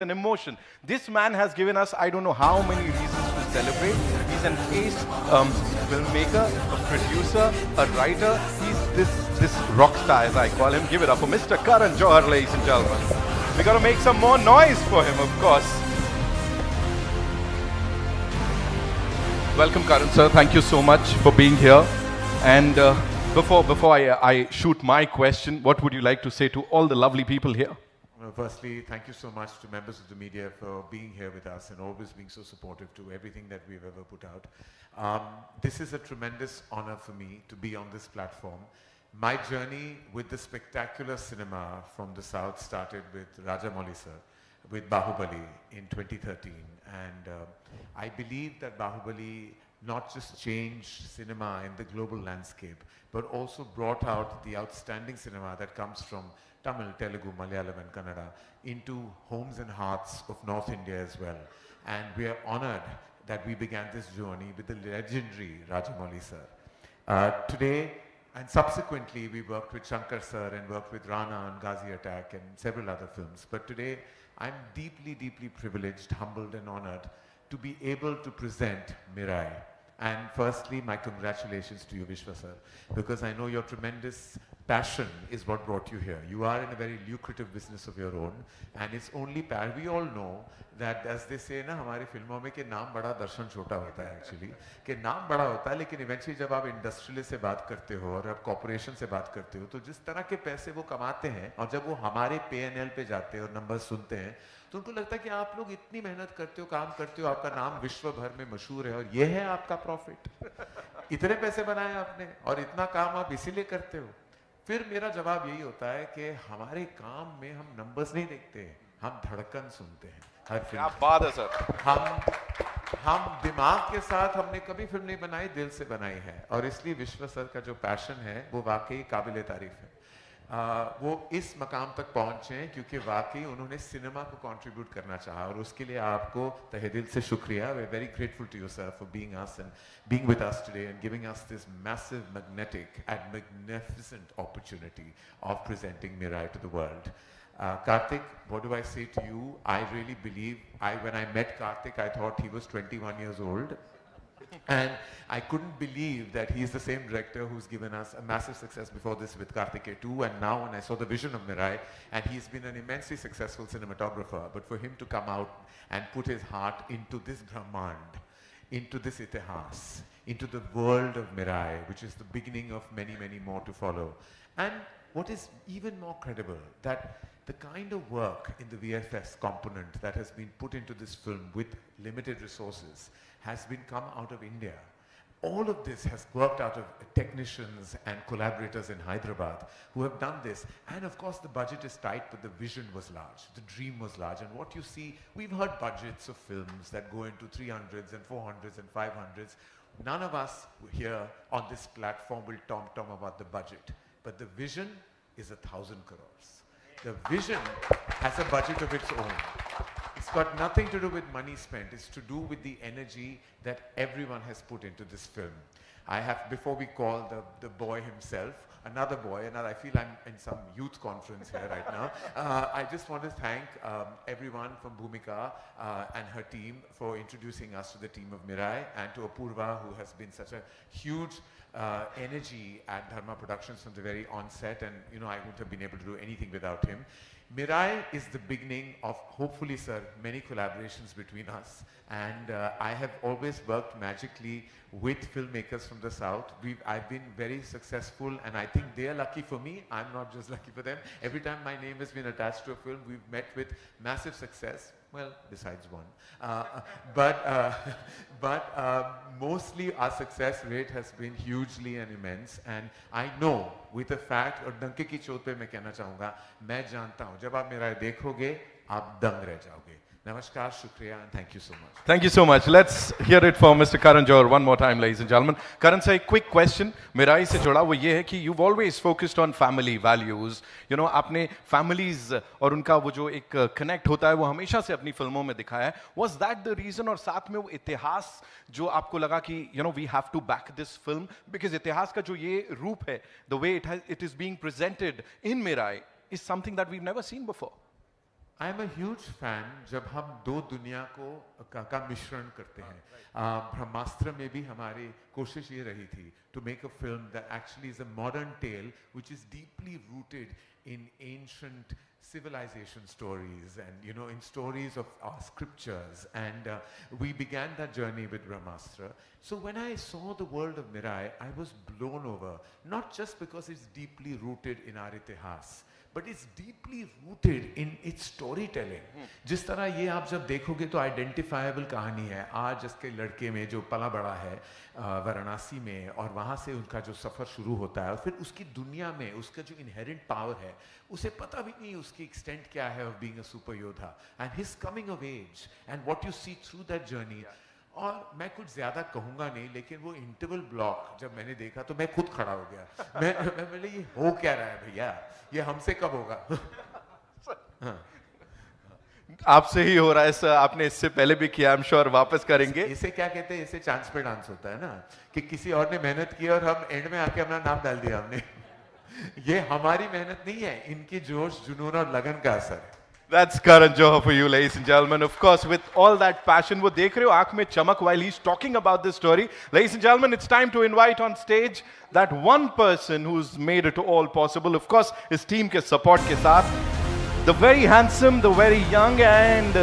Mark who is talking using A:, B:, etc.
A: an emotion. This man has given us, I don't know how many reasons to celebrate. He's an ace filmmaker, a producer, a writer. He's this rock star, as I call him. Give it up for Mr. Karan Johar, ladies and gentlemen. We got to make some more noise for him, of course. Welcome, Karan sir. Thank you so much for being here. And before I shoot my question, what would you like to say to all the lovely people here?
B: Well, firstly, thank you so much to members of the media for being here with us and always being so supportive to everything that we've ever put out. This is a tremendous honor for me to be on this platform. My journey with the spectacular cinema from the South started with Rajamouli sir, with Bahubali in 2013. And I believe that Bahubali not just changed cinema in the global landscape, but also brought out the outstanding cinema that comes from Tamil, Telugu, Malayalam and Kannada into homes and hearts of North India as well. And we are honored that we began this journey with the legendary Rajamouli sir. Today, and subsequently, we worked with Shankar sir and worked with Rana and Ghazi Attack and several other films. But today, I'm deeply, deeply privileged, humbled and honored to be able to present Mirai. And firstly, my congratulations to you, Vishwa sir, because I know your tremendous passion is what brought you here. You are in a very lucrative business of your own, and it's only we all know that, as they say ना हमारी फिल्मों में कि नाम बड़ा दर्शन छोटा होता है actually, कि नाम बड़ा होता है लेकिन eventually जब आप इंडस्ट्रियलिस्ट से बात करते हो और आप कॉर्पोरेशन से बात करते हो तो जिस तरह के पैसे वो कमाते हैं और जब वो हमारे P&L पे जाते हैं और नंबर सुनते हैं तो उनको लगता है कि आप लोग इतनी मेहनत करते हो, काम करते हो, आपका नाम विश्व भर में मशहूर है और ये है आपका प्रॉफिट। इतने पैसे बनाए आपने और इतना काम आप इसीलिए करते हो। फिर मेरा जवाब यही होता है कि हमारे काम में हम नंबर्स नहीं देखते, हम धड़कन सुनते हैं हर फिल्म।
A: क्या बात है सर।
B: हम दिमाग के साथ हमने कभी फिल्म नहीं बनाई, दिल से बनाई है और इसलिए विश्व सर का जो पैशन है वो वाकई काबिले तारीफ है। वो इस मकाम तक पहुंचे हैं क्योंकि वाकई उन्होंने सिनेमा को कंट्रीब्यूट करना चाहा और उसके लिए आपको तहे दिल से शुक्रिया। We are very grateful to you sir for being us and being with us today and giving us this massive magnetic and magnificent opportunity of presenting Mirai to the world. Karthik, what do I say to you? I really believe, when I met Karthik, I thought he was 21 years old. And I couldn't believe that he's the same director who's given us a massive success before this with Karthikeya 2, and now when I saw the vision of Mirai, and he's been an immensely successful cinematographer, but for him to come out and put his heart into this Brahmand, into this Itihas, into the world of Mirai, which is the beginning of many, many more to follow. And what is even more credible, that the kind of work in the VFX component that has been put into this film with limited resources has been come out of India. All of this has worked out of technicians and collaborators in Hyderabad who have done this. And of course the budget is tight, but the vision was large, the dream was large. And what you see, we've heard budgets of films that go into 300s and 400s and 500s. None of us here on this platform will tom-tom about the budget. But the vision is 1,000 crores. The vision has a budget of its own. It's got nothing to do with money spent. It's to do with the energy that everyone has put into this film. I have, before we call the boy himself, another boy, I feel I'm in some youth conference here right now. I just want to thank everyone from Bhumika and her team for introducing us to the team of Mirai, and to Apurva, who has been such a huge energy at Dharma Productions from the very onset, and I wouldn't have been able to do anything without him. Mirai is the beginning of, hopefully sir, many collaborations between us, and I have always worked magically with filmmakers from the South. I've been very successful, and I think they are lucky for me. I'm not just lucky for them. Every time my name has been attached to a film, we've met with massive success. Well, besides one. But mostly our success rate has been hugely and immense. And I know with the fact, और डंके की चोट पे मैं कहना चाहूँगा, मैं जानता हूँ, जब आप मेरा देखोगे, आप दंग रह जाओगे. Namaskar, Shukriya, and thank you so much.
A: Thank you so much. Let's hear it for Mr. Karan Johar one more time, ladies and gentlemen. Karan sir, a quick question. Mirai से जुड़ा वो ये है कि you've always focused on family values. आपने families और उनका वो जो एक connect होता है वो हमेशा से अपनी फिल्मों में दिखाया है. Was that the reason, और साथ में वो इतिहास जो आपको लगा कि we have to back this film because इतिहास का जो ये रूप है, the way it is being presented in Mirai is something that we've never seen before.
B: I am a huge fan जब हम दो दुनिया का मिश्रण करते हैं. ब्रह्मास्त्र में भी हमारी कोशिश ये रही थी to make a film that actually is a modern tale which is deeply rooted in ancient civilization stories and in stories of our scriptures, and we began that journey with Brahmastra. So when I saw the world of Mirai, I was blown over, not just because it's deeply rooted in our itihas, but it's deeply rooted in its storytelling. जिस तरह ये आप जब देखोगे तो identifiable कहानी है. आज इसके लड़के में जो पला बड़ा है वाराणसी में, और वहाँ से उनका जो सफ़र शुरू होता है, और फिर उसकी दुनिया में उसका जो इनहेरेंट पावर है, उसे पता भी नहीं उसकी एक्सटेंट क्या है ऑफ बीइंग अ सुपर योद्धा, and his coming of age and what you see through that journey. और मैं कुछ ज्यादा कहूंगा नहीं, लेकिन वो इंटरवल ब्लॉक जब मैंने देखा तो मैं खुद खड़ा हो गया. मैं बोले ये हो क्या रहा है भैया, ये हमसे कब होगा. हाँ.
A: आपसे ही हो रहा है सर, आपने इससे पहले भी किया, आई एम श्योर वापस करेंगे.
B: इसे क्या कहते हैं, इसे चांस पे डांस होता है ना, कि किसी और ने मेहनत की और हम एंड में आके अपना नाम डाल दिया हमने. ये हमारी मेहनत नहीं है, इनकी जोश जुनून और लगन का असर है.
A: That's Karan Johar for you, ladies and gentlemen. Of course, with all that passion, वो देख रहे हो आंख में चमक while he's talking about this story. Ladies and gentlemen, it's time to invite on stage that one person who's made it all possible. Of course, his team के support के साथ, the very handsome, the very young, and